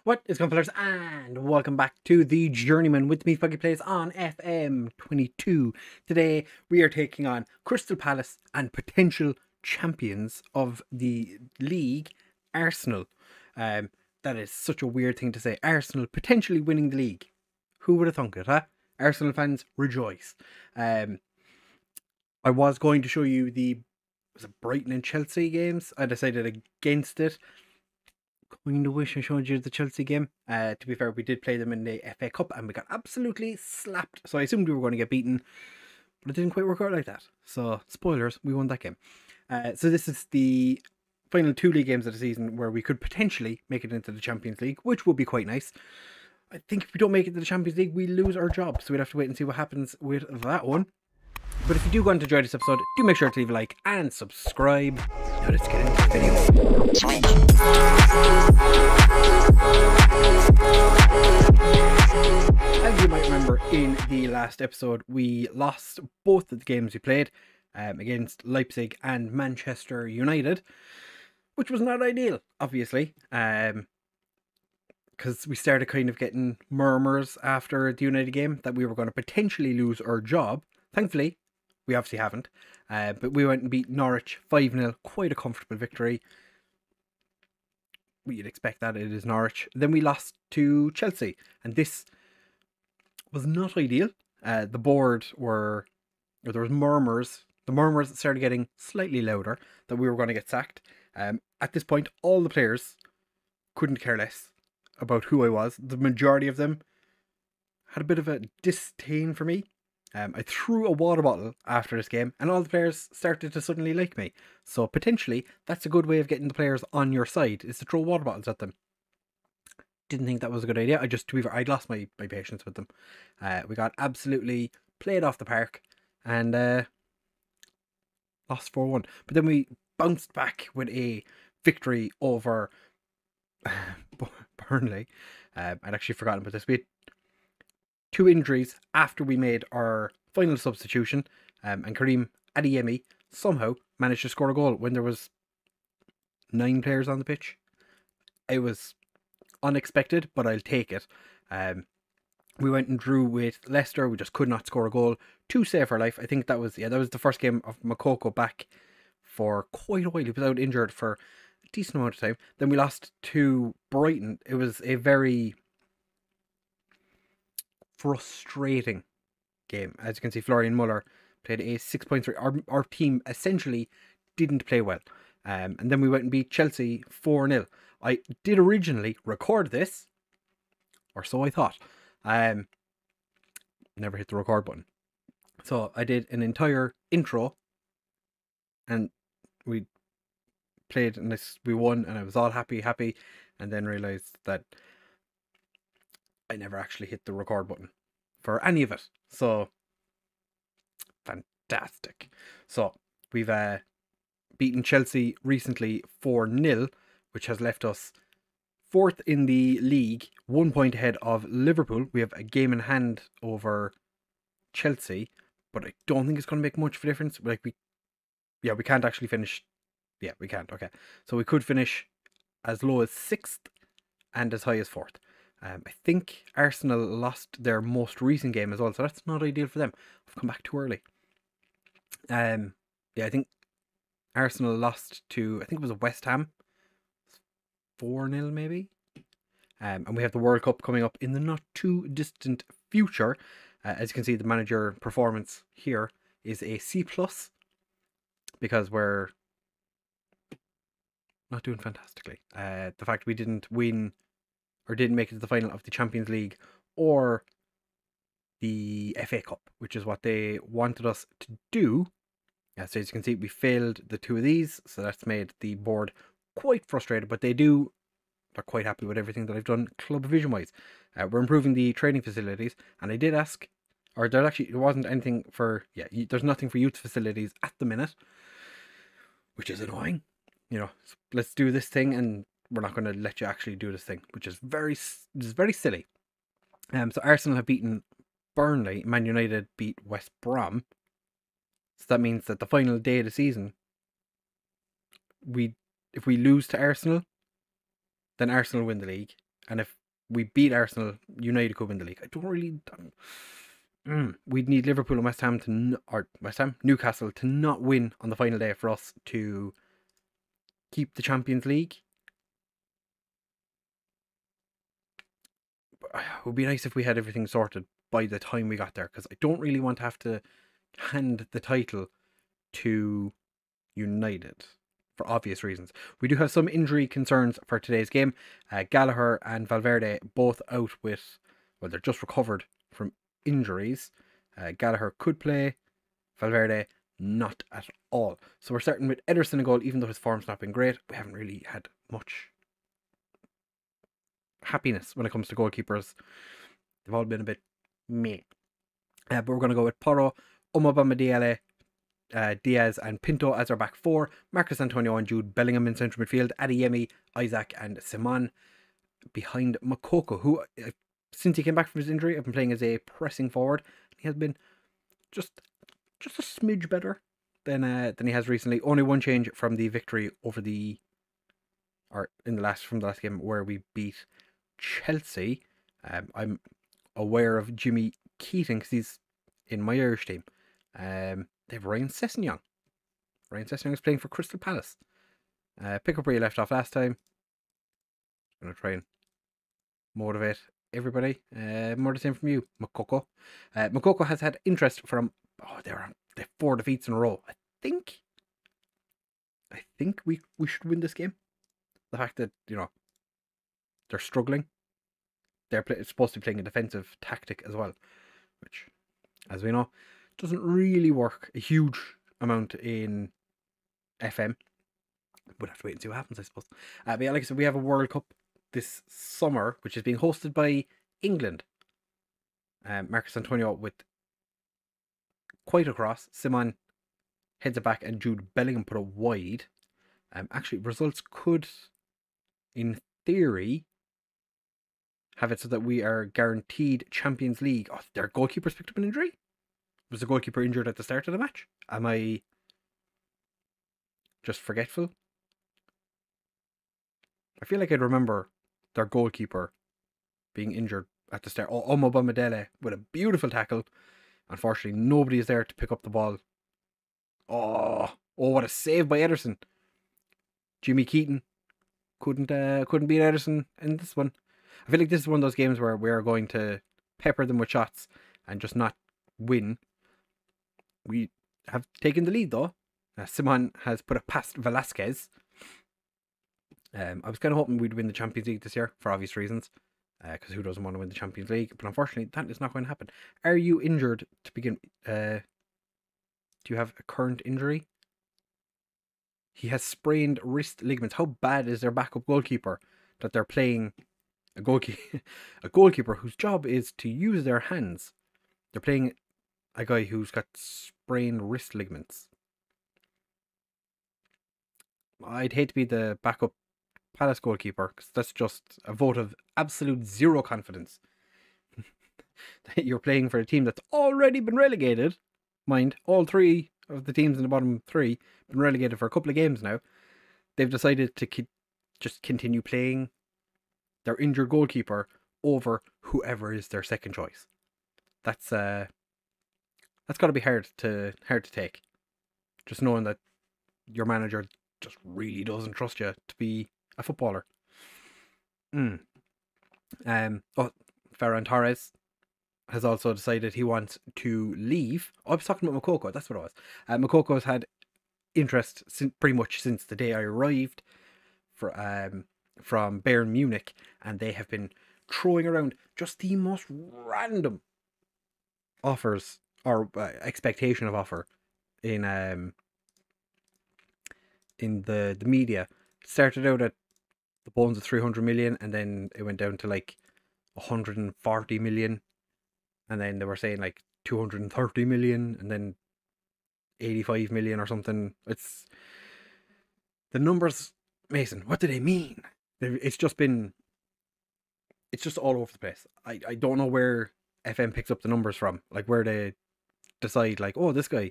What is going on, fellas? And welcome back to the Journeyman with me, FoggyPlays on FM22. Today we are taking on Crystal Palace and potential champions of the league, Arsenal. That is such a weird thing to say. Arsenal potentially winning the league. Who would have thunk it, huh? Arsenal fans, rejoice. I was going to show you the Brighton and Chelsea games. I decided against it. Kind of wish I showed you the Chelsea game. To be fair, we did play them in the FA Cup and we got absolutely slapped. So I assumed we were going to get beaten, but it didn't quite work out like that. So, spoilers, we won that game. So this is the final two league games of the season where we could potentially make it into the Champions League, which would be quite nice. I think if we don't make it to the Champions League, we lose our job. So we'd have to wait and see what happens with that one. But if you do want to enjoy this episode, do make sure to leave a like and subscribe. Now let's get into the video. As you might remember, in the last episode, we lost both of the games we played against Leipzig and Manchester United, which was not ideal, obviously, because we started kind of getting murmurs after the United game that we were going to potentially lose our job. Thankfully, we obviously haven't, but we went and beat Norwich 5-0, quite a comfortable victory. You'd expect that, it is Norwich. Then we lost to Chelsea, and this was not ideal. The board were, or there was murmurs. The murmurs started getting slightly louder that we were going to get sacked. At this point, all the players couldn't care less about who I was. The majority of them had a bit of a disdain for me. I threw a water bottle after this game and all the players started to suddenly like me. So potentially that's a good way of getting the players on your side, is to throw water bottles at them. Didn't think that was a good idea. I'd lost my patience with them. We got absolutely played off the park and lost 4-1. But then we bounced back with a victory over Burnley. I'd actually forgotten about this. We had 2 injuries after we made our final substitution, and Karim Adeyemi somehow managed to score a goal when there was 9 players on the pitch. It was unexpected, but I'll take it. We went and drew with Leicester. We just could not score a goal to save our life. I think that was the first game of Makoko back for quite a while. He was out injured for a decent amount of time. Then we lost to Brighton. It was a very frustrating game. As you can see, Florian Muller played a 6.3. Our team essentially didn't play well. And then we went and beat Chelsea 4-0. I did originally record this, or so I thought. Never hit the record button. So I did an entire intro and we played and we won and I was all happy, and then realised that I never actually hit the record button for any of it. So, fantastic. So, we've beaten Chelsea recently 4-0, which has left us 4th in the league, 1 point ahead of Liverpool. We have a game in hand over Chelsea, but I don't think it's going to make much of a difference. We can't actually finish. Yeah, we can't. Okay. So, we could finish as low as 6th and as high as 4th. I think Arsenal lost their most recent game as well, so that's not ideal for them. I've come back too early. I think Arsenal lost to, I think it was a West Ham, 4-0 maybe. And we have the World Cup coming up in the not too distant future. As you can see, the manager performance here is a C+, because we're not doing fantastically. The fact we didn't win or didn't make it to the final of the Champions League or the FA Cup, which is what they wanted us to do. So as you can see, we failed the 2 of these, so that's made the board quite frustrated, but they're quite happy with everything that I've done club vision wise. We're improving the training facilities, and I did ask, or there wasn't anything for, there's nothing for youth facilities at the minute, which is annoying. Let's do this thing and we're not going to let you actually do this thing, which is very silly. So Arsenal have beaten Burnley. Man United beat West Brom. So that means that the final day of the season, if we lose to Arsenal, then Arsenal win the league. And if we beat Arsenal, United could win the league. I don't really... we'd need Liverpool and Newcastle to not win on the final day for us to keep the Champions League. It would be nice if we had everything sorted by the time we got there, because I don't really want to have to hand the title to United for obvious reasons. We do have some injury concerns for today's game. Gallagher and Valverde both out with, well, they're just recovered from injuries. Gallagher could play, Valverde not at all. So we're starting with Ederson in goal, even though his form's not been great. We haven't really had much happiness when it comes to goalkeepers. They've all been a bit meh. But we're going to go with Porro, Omobamadiele, Diaz and Pinto as our back four. Marcus Antonio and Jude Bellingham in central midfield. Adeyemi, Isaac and Simon behind Makoko, who since he came back from his injury, I've been playing as a pressing forward. He has been just a smidge better than he has recently. Only one change from the victory over the last game where we beat Chelsea. I'm aware of Jimmy Keating because he's in my Irish team. They have Ryan Sessegnon. Ryan Sessegnon is playing for Crystal Palace. Pick up where you left off last time. I'm going to try and motivate everybody. More the same from you, Makoko. Makoko has had interest from... they're 4 defeats in a row. I think we should win this game. The fact that, they're struggling. They're supposed to be playing a defensive tactic as well, which, as we know, doesn't really work a huge amount in FM. We'll have to wait and see what happens, I suppose. But yeah, like I said, we have a World Cup this summer, which is being hosted by England. Marcus Antonio with quite a cross. Simon heads it back and Jude Bellingham put it wide. Actually, results could, in theory, have it so that we are guaranteed Champions League. Oh, their goalkeeper's picked up an injury? Was the goalkeeper injured at the start of the match? Am I just forgetful? I feel like I'd remember their goalkeeper being injured at the start. Omobamadiele with a beautiful tackle. Unfortunately, nobody is there to pick up the ball. Oh, what a save by Ederson. Jimmy Keating couldn't beat Ederson in this one. I feel like this is one of those games where we're going to pepper them with shots and just not win. We have taken the lead though. Simon has put it past Velasquez. I was kind of hoping we'd win the Champions League this year for obvious reasons. Because who doesn't want to win the Champions League? But unfortunately, that is not going to happen. Are you injured to begin? Do you have a current injury? He has sprained wrist ligaments. How bad is their backup goalkeeper that they're playing a goalkeeper whose job is to use their hands? They're playing a guy who's got sprained wrist ligaments. I'd hate to be the backup Palace goalkeeper, because that's just a vote of absolute zero confidence. That you're playing for a team that's already been relegated. Mind, all 3 of the teams in the bottom 3 been relegated for a couple of games now. They've decided to just continue playing their injured goalkeeper over whoever is their second choice. That's got to be hard to take. Just knowing that your manager just really doesn't trust you to be a footballer. Ferran Torres has also decided he wants to leave. I was talking about Makoko, that's what it was. Makoko has had interest pretty much since the day I arrived from Bayern Munich, and they have been throwing around just the most random offers or expectation of offer in the media. Started out at the bones of 300 million, and then it went down to like 140 million, and then they were saying like 230 million, and then 85 million or something. It's the numbers, Mason. What do they mean? It's just all over the place. I don't know where FM picks up the numbers from, like where they decide like, oh, this guy,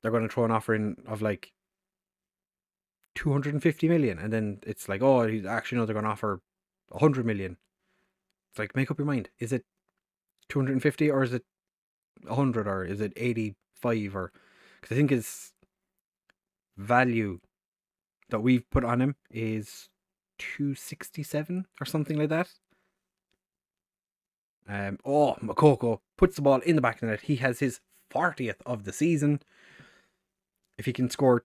they're going to throw an offer in of like 250 million, and then it's like, oh, he's actually, no, they're going to offer 100 million, It's like, make up your mind. Is it 250 or is it 100 or is it 85 or... Because I think his value that we've put on him is 267 or something like that. Makoko puts the ball in the back of the net. He has his 40th of the season. If he can score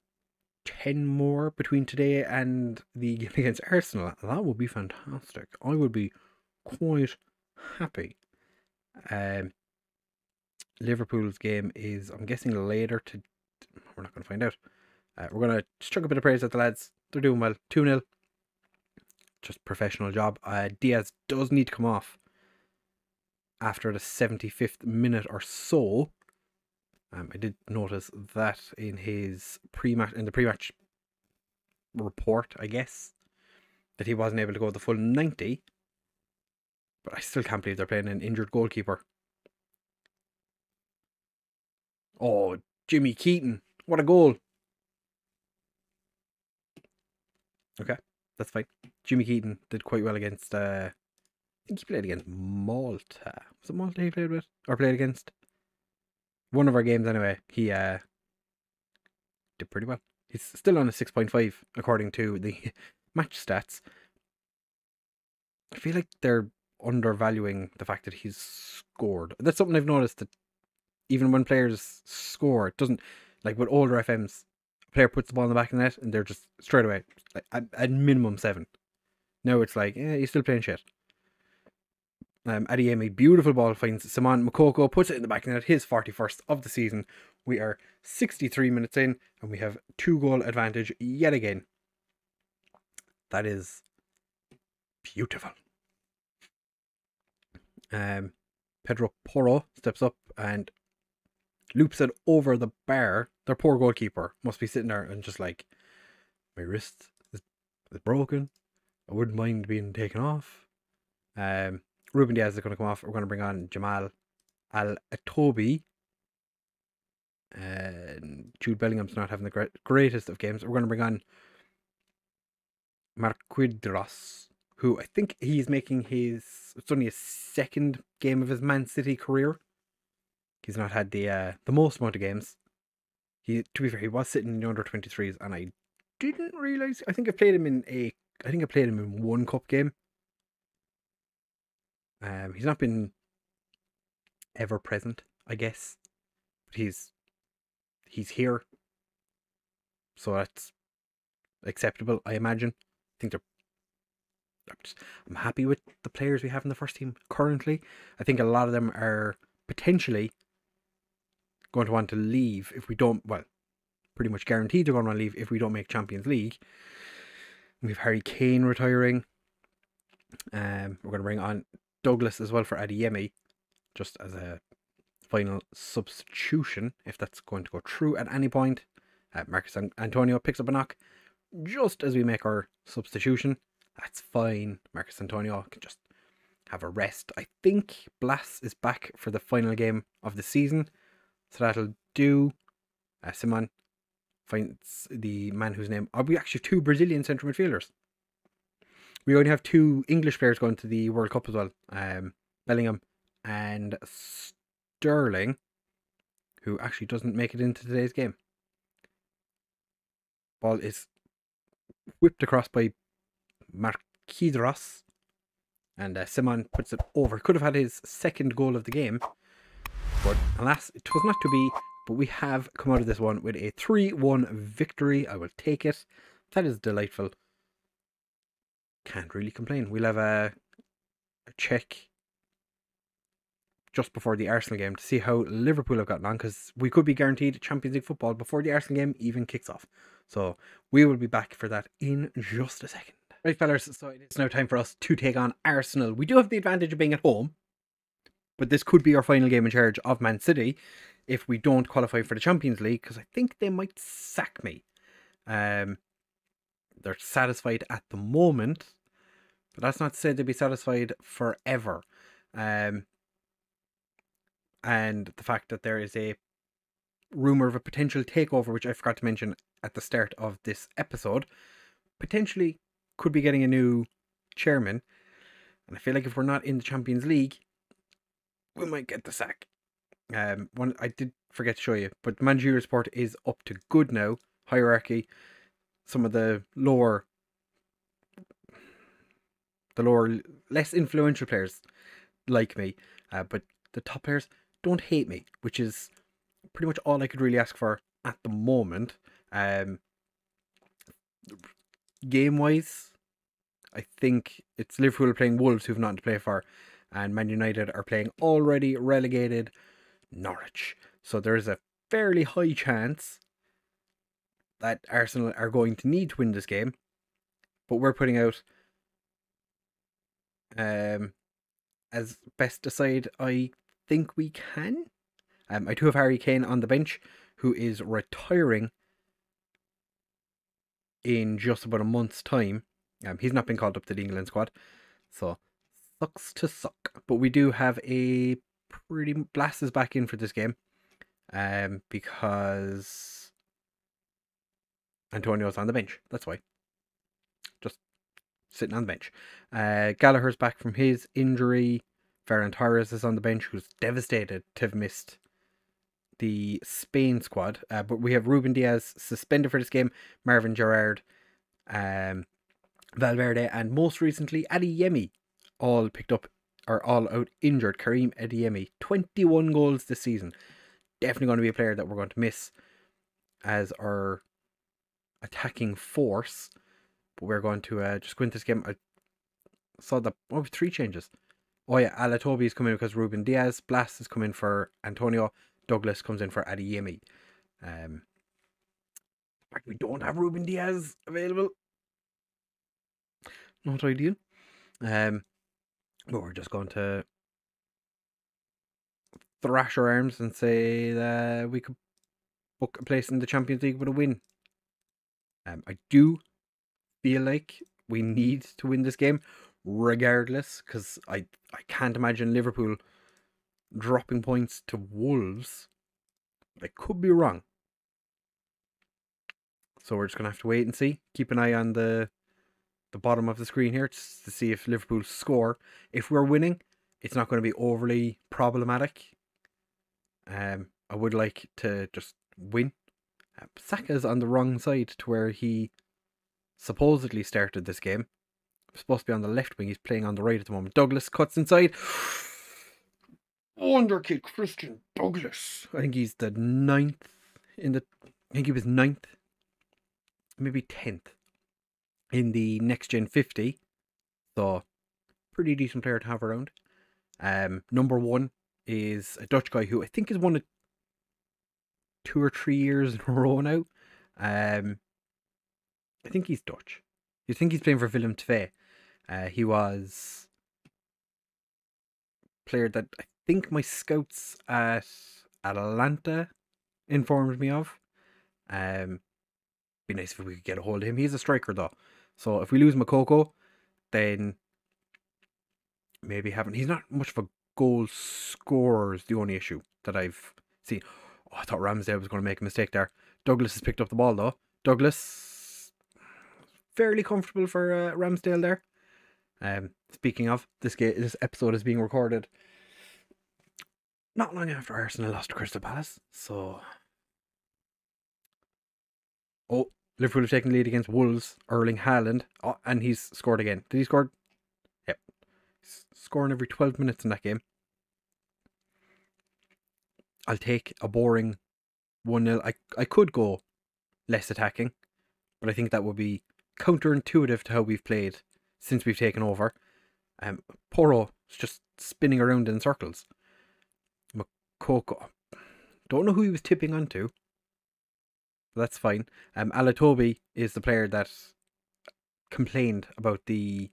10 more between today and the game against Arsenal, that would be fantastic. I would be quite happy. Liverpool's game is, I'm guessing, later. We're not going to find out. We're going to just chuck a bit of praise at the lads. They're doing well. 2-0. Just professional job. Diaz does need to come off after the 75th minute or so. I did notice that in his the pre-match report, I guess, that he wasn't able to go the full 90. But I still can't believe they're playing an injured goalkeeper. Oh, Jimmy Keaton. What a goal. Okay, that's fine. Jimmy Keaton did quite well against, I think he played against Malta. Was it Malta he played with? Or played against? One of our games anyway. He did pretty well. He's still on a 6.5 according to the match stats. I feel like they're undervaluing the fact that he's scored. That's something I've noticed, that even when players score, it doesn't, like with older FMs, a player puts the ball in the back of the net and they're just straight away, like, at minimum 7. Now it's like, yeah, he's still playing shit. Adeyemi, beautiful ball, finds Simon Makoko, puts it in the back of the net, his 41st of the season. We are 63 minutes in and we have 2-goal advantage yet again. That is beautiful. Pedro Porro steps up and loops it over the bar. Their poor goalkeeper must be sitting there and just like, my wrist is broken. I wouldn't mind being taken off. Ruben Diaz is going to come off. We're going to bring on Jamal Al-Atobi. And Jude Bellingham's not having the greatest of games. We're going to bring on Marquidros, who I think he's making it's only his 2nd game of his Man City career. He's not had the most amount of games. To be fair, he was sitting in the under 23s, and I didn't realise. I think I played him in one cup game. He's not been ever present, I guess, but he's here, so that's acceptable, I imagine. I think I'm happy with the players we have in the first team currently. I think a lot of them are potentially going to want to leave if we don't, well, pretty much guaranteed they're going to want to leave if we don't make Champions League. We have Harry Kane retiring. We're going to bring on Douglas as well for Adeyemi, just as a final substitution, if that's going to go through at any point. Marcus Antonio picks up a knock just as we make our substitution. That's fine. Marcus Antonio can just have a rest. I think Blas is back for the final game of the season, so that'll do. Simon finds the man whose name... we actually have 2 Brazilian centre midfielders. We only have 2 English players going to the World Cup as well. Bellingham and Sterling, who actually doesn't make it into today's game. Ball is whipped across by Marquidros, and Simon puts it over. Could have had his 2nd goal of the game, but alas, it was not to be. But we have come out of this one with a 3-1 victory. I will take it. That is delightful. Can't really complain. We'll have a check just before the Arsenal game to see how Liverpool have gotten on, because we could be guaranteed Champions League football before the Arsenal game even kicks off. So we will be back for that in just a second. Right, fellas, so it's now time for us to take on Arsenal. We do have the advantage of being at home, but this could be our final game in charge of Man City if we don't qualify for the Champions League, because I think they might sack me. They're satisfied at the moment, but that's not to say they'll be satisfied forever. And the fact that there is a rumour of a potential takeover, which I forgot to mention at the start of this episode, potentially could be getting a new chairman. And I feel like if we're not in the Champions League, we might get the sack. One I did forget to show you, but the managerial support is up to good now. Hierarchy, some of the lower, less influential players like me, but the top players don't hate me, which is pretty much all I could really ask for at the moment. Game wise, I think it's Liverpool playing Wolves, who've nothing to play for, and Man United are playing already relegated Norwich. So there's a fairly high chance that Arsenal are going to need to win this game, but we're putting out as best a side I think we can. I do have Harry Kane on the bench, who is retiring in just about a month's time. He's not been called up to the England squad, so sucks to suck. But we do have a pretty Blast is back in for this game, because Antonio's on the bench. That's why. Just sitting on the bench. Gallagher's back from his injury. Ferran Torres is on the bench, who's devastated to have missed the Spain squad. But we have Ruben Diaz suspended for this game, Marvin Gerrard, Valverde, and most recently Adeyemi, all picked up or all out injured. Karim Adeyemi, 21 goals this season. Definitely going to be a player that we're going to miss as our attacking force. But we're going to just go into this game. I saw the 3 changes. Oh yeah, Alatobi is coming in because Ruben Diaz. Blas is coming for Antonio. Douglas comes in for Adeyemi. In fact, we don't have Ruben Diaz available. Not ideal. But we're just going to thrash our arms and say that we could book a place in the Champions League with a win. I do feel like we need to win this game regardless, because I can't imagine Liverpool dropping points to Wolves. I could be wrong. So we're just going to have to wait and see. Keep an eye on the bottom of the screen here just to see if Liverpool score. If we're winning, it's not going to be overly problematic. I would like to just win. Saka's on the wrong side to where he supposedly started this game. He's supposed to be on the left wing. He's playing on the right at the moment. Douglas cuts inside. Wonder kid Christian Douglas. I think he's the 9th in the... I think he was 9th. Maybe 10th in the Next Gen 50. So, pretty decent player to have around. Number 1 is a Dutch guy who I think has won it 2 or 3 years in a row now. I think he's Dutch. You think he's playing for Willem II. He was player that I think my scouts at Atalanta informed me of. Be nice if we could get a hold of him. He's a striker though, so if we lose Makoko, then maybe he's not much of a goal scorer is the only issue that I've seen. Oh, I thought Ramsdale was going to make a mistake there. Douglas has picked up the ball though. Douglas, fairly comfortable for Ramsdale there. Speaking of, this episode is being recorded not long after Arsenal lost to Crystal Palace. So, Liverpool have taken the lead against Wolves. Erling Haaland, and he's scored again. Did he score? Yep, he's scoring every 12 minutes in that game. I'll take a boring 1-0. I could go less attacking, but I think that would be counterintuitive to how we've played since we've taken over. Porro is just spinning around in circles. Makoko, don't know who he was tipping onto. That's fine. Alatobi is the player that complained about the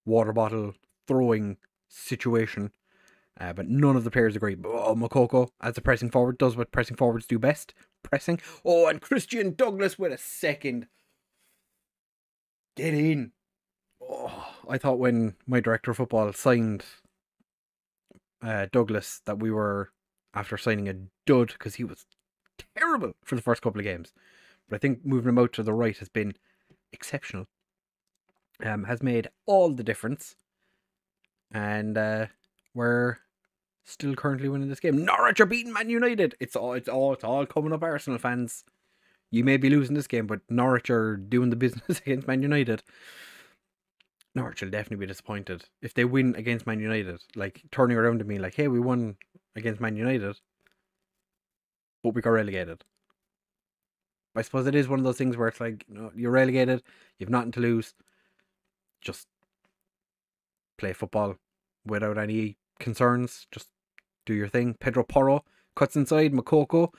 water bottle throwing situation. But none of the players agree. Makoko, as a pressing forward, does what pressing forwards do best. Pressing. Oh, and Christian Douglas with a second. Get in. Oh, I thought when my director of football signed Douglas that we were after signing a dud, because he was terrible for the first couple of games. But I think moving him out to the right has been exceptional. Has made all the difference. And we're still currently winning this game. Norwich are beating Man United. It's all coming up, Arsenal fans. You may be losing this game, but Norwich are doing the business against Man United. Norwich will definitely be disappointed if they win against Man United. Like, turning around to me like, hey, we won against Man United, but we got relegated. I suppose it is one of those things where it's like, you know, you're relegated, you've nothing to lose. Just play football without any concerns. Just do your thing. Pedro Porro cuts inside. Makoko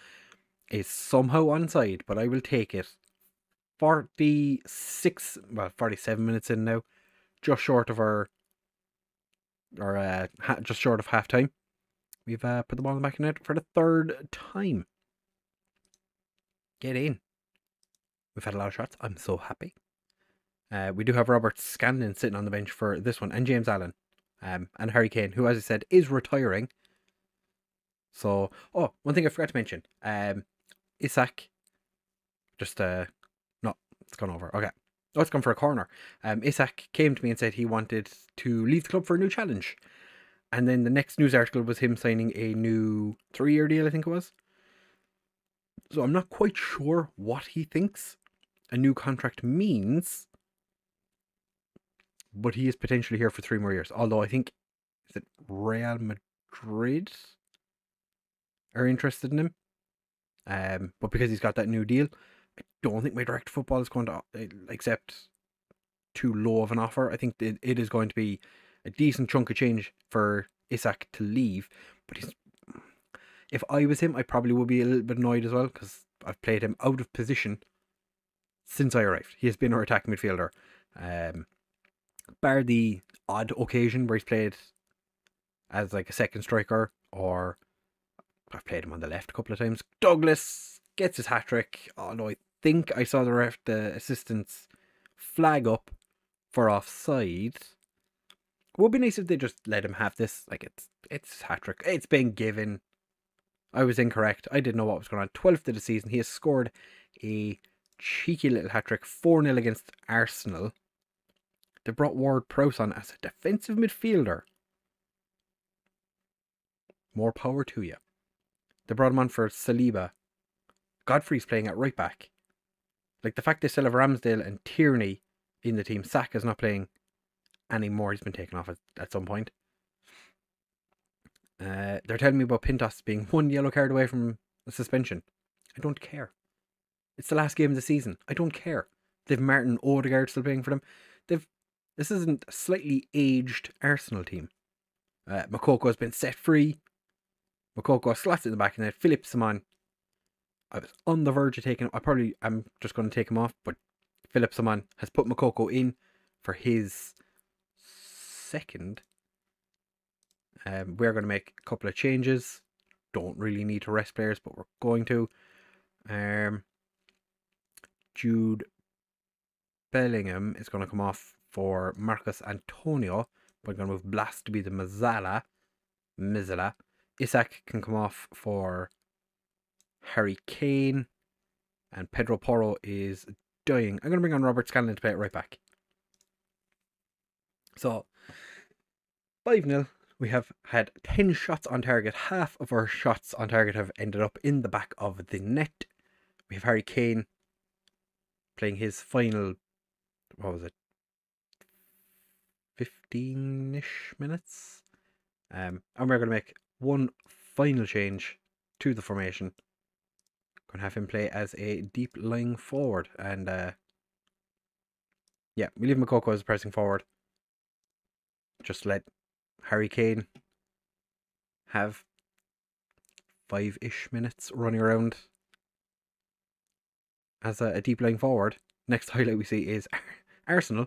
is somehow onside, but I will take it. 47 minutes in now. Just short of just short of half time. We've put the ball in the back of the net for the third time. Get in. We've had a lot of shots. I'm so happy. We do have Robert Scanlon sitting on the bench for this one, and James Allen, and Harry Kane, who, as I said, is retiring. So, one thing I forgot to mention, Isak, just no, it's gone over. Okay, it's gone for a corner. Isak came to me and said he wanted to leave the club for a new challenge, and then the next news article was him signing a new 3-year deal, I think it was. So I'm not quite sure what he thinks a new contract means, but he is potentially here for 3 more years. Although I think, is it Real Madrid are interested in him? But because he's got that new deal, I don't think my direct football is going to accept too low of an offer. I think it is going to be a decent chunk of change for Isak to leave. But if I was him, I probably would be a little bit annoyed as well, because I've played him out of position since I arrived. He has been our attacking midfielder. Bar the odd occasion where he's played as like a second striker, or I've played him on the left a couple of times. Douglas gets his hat-trick, although I think I saw the assistants flag up for offside. It would be nice if they just let him have this. Like, it's his hat-trick. It's been given. I was incorrect. I didn't know what was going on. 12th of the season. He has scored a cheeky little hat-trick. 4-0 against Arsenal. They brought Ward-Prowse on as a defensive midfielder. More power to you. They brought him on for Saliba. Godfrey's playing at right back. Like, the fact they still have Ramsdale and Tierney in the team. Saka's not playing anymore. He's been taken off at some point. They're telling me about Pintos being 1 yellow card away from a suspension. I don't care. It's the last game of the season. I don't care. They've Martin Odegaard still playing for them. This isn't a slightly aged Arsenal team. Makoko has been set free. Makoko slots in the back of the net. Philip Simon. I was on the verge of taking him. I'm just going to take him off, but Philip Simon has put Makoko in for his second. We're going to make a couple of changes. Don't really need to rest players, but we're going to. Jude Bellingham is going to come off for Marcus Antonio. We're going to move Blast to be the Mizala. Isak can come off for Harry Kane. And Pedro Porro is dying. I'm going to bring on Robert Scanlon to play it right back. So, 5-0. We have had 10 shots on target. Half of our shots on target have ended up in the back of the net. We have Harry Kane playing his final, 15-ish minutes. And we're going to make one final change to the formation. Going to have him play as a deep lying forward. And we leave Makoko as pressing forward. Just let Harry Kane have 5-ish minutes running around as a deep lying forward. Next highlight we see is Arsenal.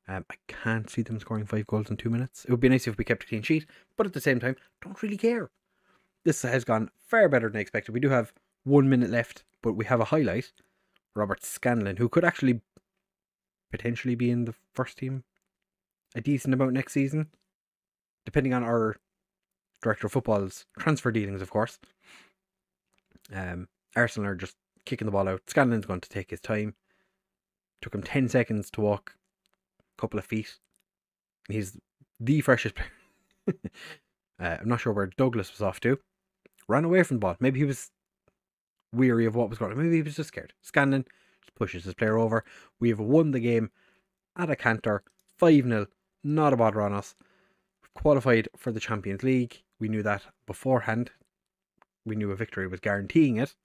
I can't see them scoring 5 goals in 2 minutes. It would be nice if we kept a clean sheet, but at the same time, don't really care. This has gone far better than I expected. We do have 1 minute left, but we have a highlight. Robert Scanlon, who could actually potentially be in the first team a decent amount next season, depending on our director of football's transfer dealings, of course. Arsenal are just kicking the ball out. Scanlon's going to take his time. Took him 10 seconds to walk a couple of feet. He's the freshest player. I'm not sure where Douglas was off to. Ran away from the ball. Maybe he was weary of what was going on. Maybe he was just scared. Scanlon just pushes his player over. We have won the game at a canter, 5-0. Not a bother on us. We've qualified for the Champions League. We knew that beforehand. We knew a victory was guaranteeing it,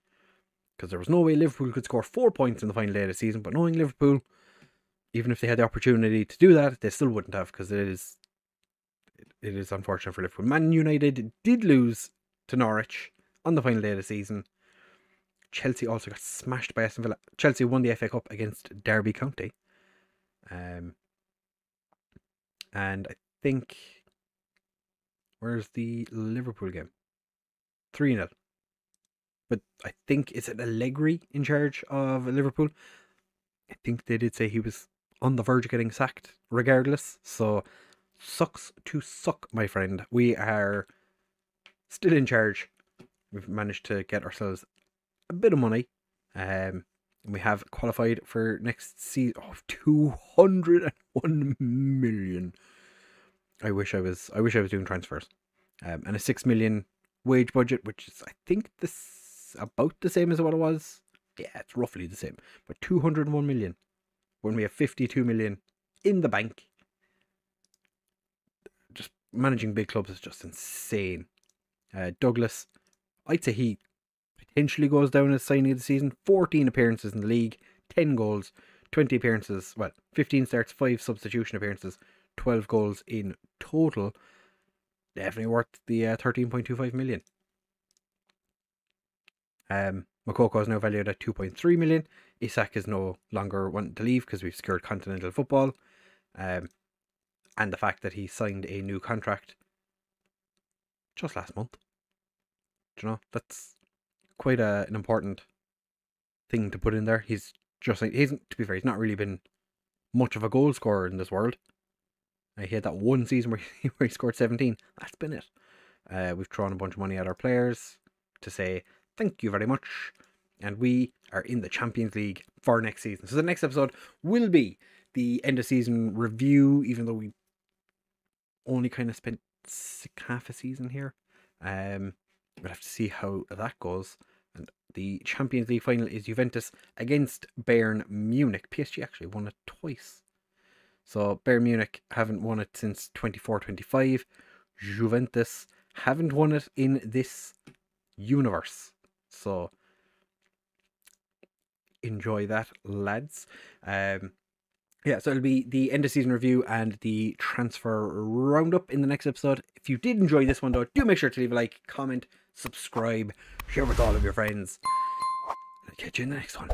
because there was no way Liverpool could score 4 points in the final day of the season. But knowing Liverpool, even if they had the opportunity to do that, they still wouldn't have, because it is unfortunate for Liverpool. Man United did lose to Norwich on the final day of the season. Chelsea also got smashed by Aston Villa. Chelsea won the FA Cup against Derby County. And I think, where's the Liverpool game? 3-0. But I think, is it Allegri in charge of Liverpool? I think they did say he was on the verge of getting sacked regardless. So, sucks to suck, my friend. We are still in charge. We've managed to get ourselves a bit of money. And we have qualified for next season. Oh, 201 million. I wish I was doing transfers. And a 6 million wage budget, which is, I think, this about the same as what it was. Yeah, it's roughly the same. But 201 million when we have 52 million in the bank. Just managing big clubs is just insane. Douglas, I'd say he potentially goes down as signing of the season. 14 appearances in the league, 10 goals, 20 appearances, 15 starts, 5 substitution appearances, 12 goals in total. Definitely worth the 13.25 million. Makoko is now valued at 2.3 million. Isak is no longer wanting to leave because we've secured continental football. And the fact that he signed a new contract just last month. Do you know, that's quite an important thing to put in there. He's just like, to be fair, he's not really been much of a goal scorer in this world. He had that one season where he scored 17. That's been it. We've thrown a bunch of money at our players to say thank you very much. And we are in the Champions League for next season. So the next episode will be the end of season review, even though we only kind of spent half a season here. We'll have to see how that goes. And the Champions League final is Juventus against Bayern Munich. PSG actually won it twice. So Bayern Munich haven't won it since 24-25. Juventus haven't won it in this universe. So enjoy that, lads. Yeah, so it'll be the end of season review and the transfer roundup in the next episode. If you did enjoy this one though, do make sure to leave a like, comment, subscribe, share with all of your friends. I'll catch you in the next one.